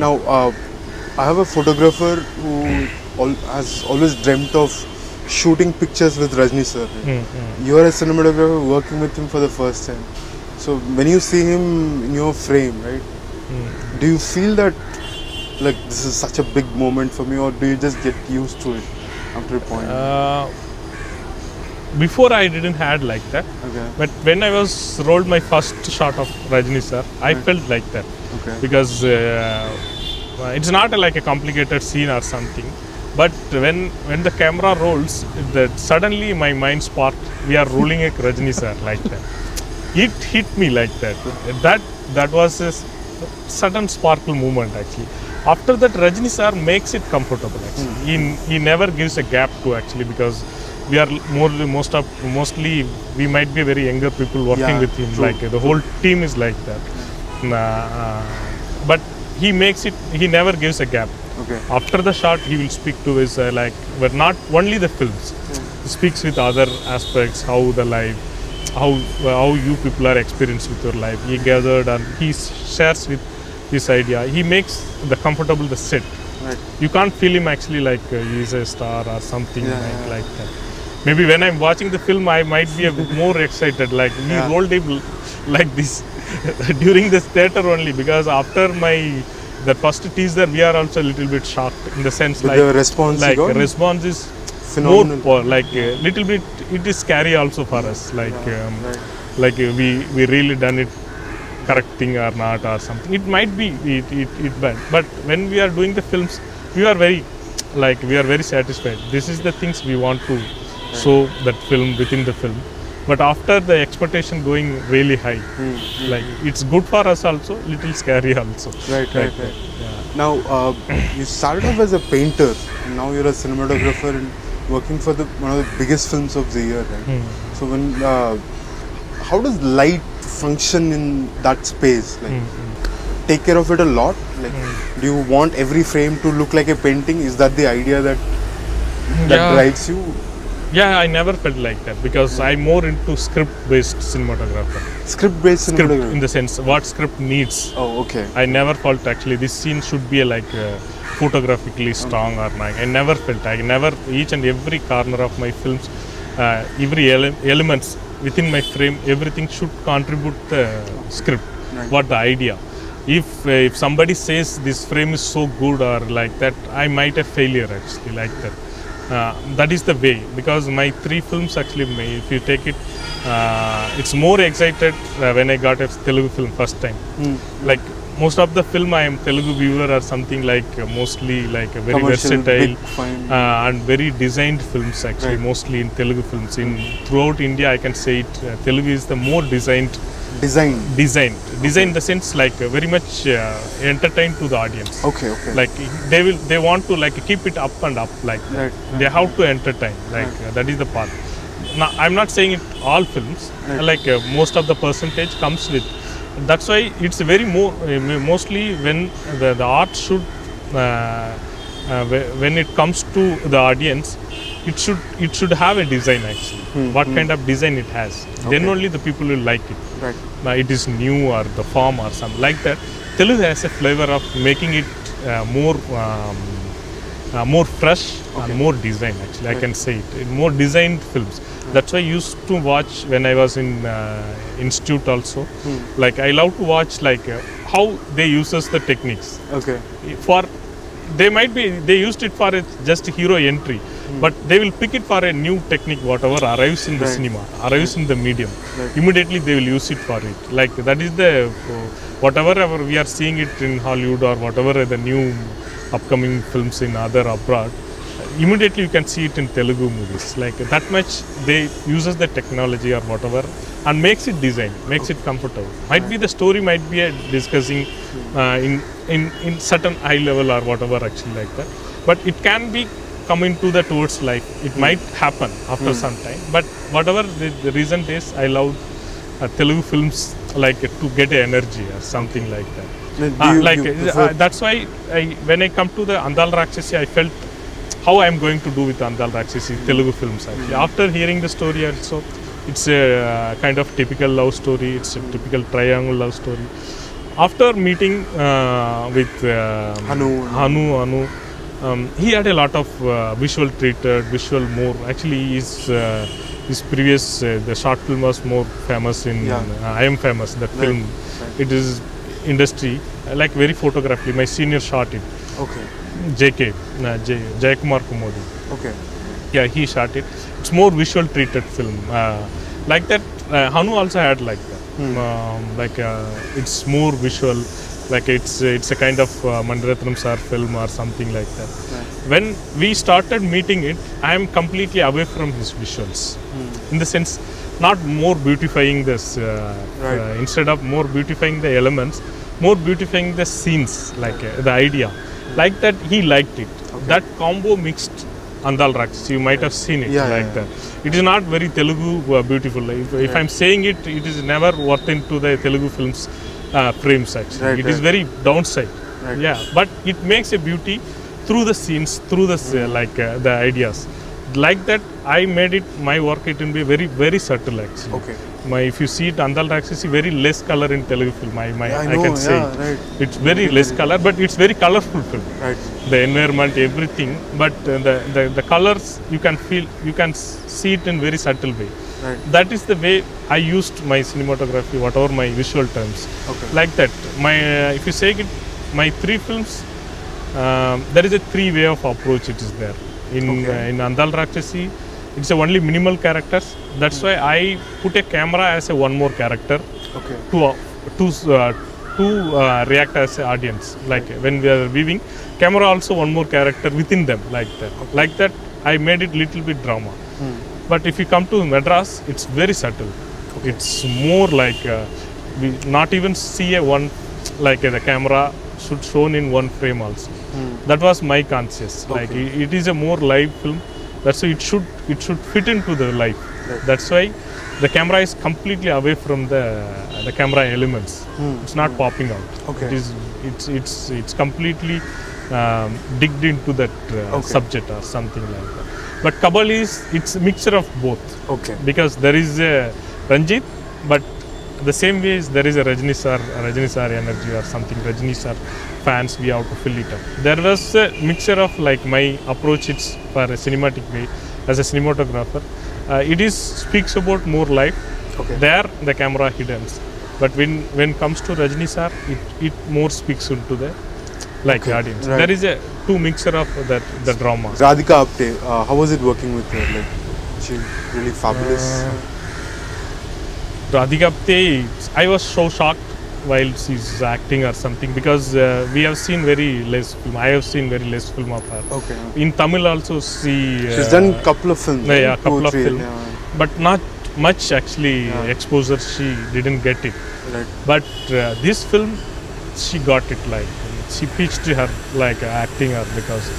Now, I have a photographer who has always dreamt of shooting pictures with Rajini sir. You are a cinematographer working with him for the first time. So when you see him in your frame, right? Do you feel that like this is such a big moment for me, or do you just get used to it after a point? Before I didn't had like that, but when I was rolled my first shot of Rajini sir, I felt like that because it's not like a complicated scene or something. But when the camera rolls, suddenly my mind sparked. We are rolling a Rajini sir like that. It hit me like that. That was a sudden sparkle moment actually. After that, Rajini sir makes it comfortable actually. He never gives a gap to actually, because we are mostly we might be very younger people working with him. True. Like the whole team is like that. But he makes it. He never gives a gap. After the shot, he will speak to his but not only the films. He speaks with other aspects, how the life, how you people are experienced with your life. He gathered and he shares with his idea. He makes the comfortable the set. Right. You can't feel him actually like he's a star or something like that. Maybe when I'm watching the film, I might be more excited. Like we rolled him like this during this theater only, because after the first teaser, we are also a little bit shocked in the sense like the response. Like response is phenomenal. More like a little bit. It is scary also for us. Like like we really done it correcting or not or something. It might be it bad, but when we are doing the films, we are very satisfied. This is the things we want to show that film within the film. But after the expectation going really high, like it's good for us also, little scary also. Right. Yeah. Now you started off as a painter, and now you're a cinematographer and working for one of the biggest films of the year, right? So when how does light function in that space? Like take care of it a lot. Like do you want every frame to look like a painting? Is that the idea that drives you? Yeah, I never felt like that, because I'm more into script-based cinematographer. Script-based cinematographer? In the sense, what script needs. Oh, okay. I never felt actually this scene should be photographically strong or not. I never felt. Each and every corner of my films, every elements within my frame, everything should contribute the script. What the idea. If somebody says this frame is so good or like that, I might have failure actually like that. That is the way, because my 3 films actually, if you take it, it's more excited when I got a Telugu film first time. Like most of the film I am Telugu viewer or something, like mostly like a very versatile and very designed films actually, mostly in Telugu films. Throughout India I can say it, Telugu is the more designed in the sense like very much entertain to the audience. Like they want to like keep it up and up like that. They have to entertain like that is the part. Now I'm not saying it all films, like most of the percentage comes with. That's why it's very mostly when the art should when it comes to the audience, it should have a design actually. What kind of design it has, then only the people will like it. It is new or the form or something like that. Telugu has a flavor of making it more fresh and more design actually. I can say it more designed films. That's why I used to watch when I was in institute also. Like I love to watch like how they uses the techniques. They used it for just hero entry, but they will pick it for a new technique, whatever arrives in the cinema, arrives in the medium. Immediately they will use it for it. Like that is the whatever we are seeing it in Hollywood or whatever the new upcoming films in other abroad. Immediately you can see it in Telugu movies. Like that much they uses the technology or whatever and makes it design, makes it comfortable. Might be the story might be discussing in certain high level or whatever actually like that. But it can be coming to the towards life. It might happen after some time. But whatever the reason is, I love Telugu films like to get energy or something like that. That's why when I come to the Andal Rakshasi, I felt how I am going to do with Andal Rakshasi Telugu films actually. After hearing the story also, it's a kind of typical love story. It's a typical triangle love story. After meeting with Hanu, he had a lot of visual treated, visual more. Actually, his previous the short film was more famous in. I Am Famous. That film, it is industry like very photographically. My senior shot it. Okay. JK, Jayakumar Kumodi. Okay. Yeah, he shot it. It's more visual treated film. Like that, Hanu also had like that. It's more visual. Like it's a kind of Maniratnam sir film or something like that. Right. When we started meeting it, I am completely away from his visuals. In the sense, not more beautifying this. Instead of more beautifying the elements, more beautifying the scenes, like the idea. Like that, he liked it. Okay. That combo mixed Andal Rakshasi, you might have seen it that. It is not very Telugu beautiful. If I'm saying it, it is never worth into the Telugu films frames actually. It is very downside. Yeah, but it makes a beauty through the scenes, through the the ideas. Like that, I made it my work. It will be very, very subtle actually. Okay. If you see it, Andal Rakshasi, very less color in Telugu film. I can say it's very less color, but it's very colorful film. Right. The environment, everything, but the colors you can feel, you can see it in very subtle way. Right. That is the way I used my cinematography, whatever my visual terms. Okay. Like that, my if you say it, my 3 films, there is a 3 way of approach. It is there in Andal Rakshasi. It's only minimal characters. That's why I put a camera as a one more character to react as an audience. Like when we are viewing, camera also one more character within them. Like that. Like that, I made it little bit drama. But if you come to Madras, it's very subtle. It's more like we not even see a one like the camera should shown in one frame also. That was my conscious. Like it is a more live film. That's why it should fit into the life. That's why the camera is completely away from the camera elements. It's not popping out. It's completely digged into that subject or something like that. But Kabali it's a mixture of both. Because there is a Ranjith, but the same way there is a Rajini sir energy or something. Rajini sir fans, we have to fill it up. There was a mixture of like my approach. It's for a cinematic way as a cinematographer. It speaks about more life. There the camera hidden, but when comes to Rajini sir, it more speaks into the audience. There is a 2 mixture of the drama. Radhika Apte, how was it working with her? Like, she really fabulous. Radhika Apte, I was so shocked while she's acting or something, because we have seen very less film. I have seen very less film of her. In Tamil also she's done couple of films. Yeah, couple of films, but not much actually exposure. She didn't get it. But this film, she got it. Like she pitched her like acting her, because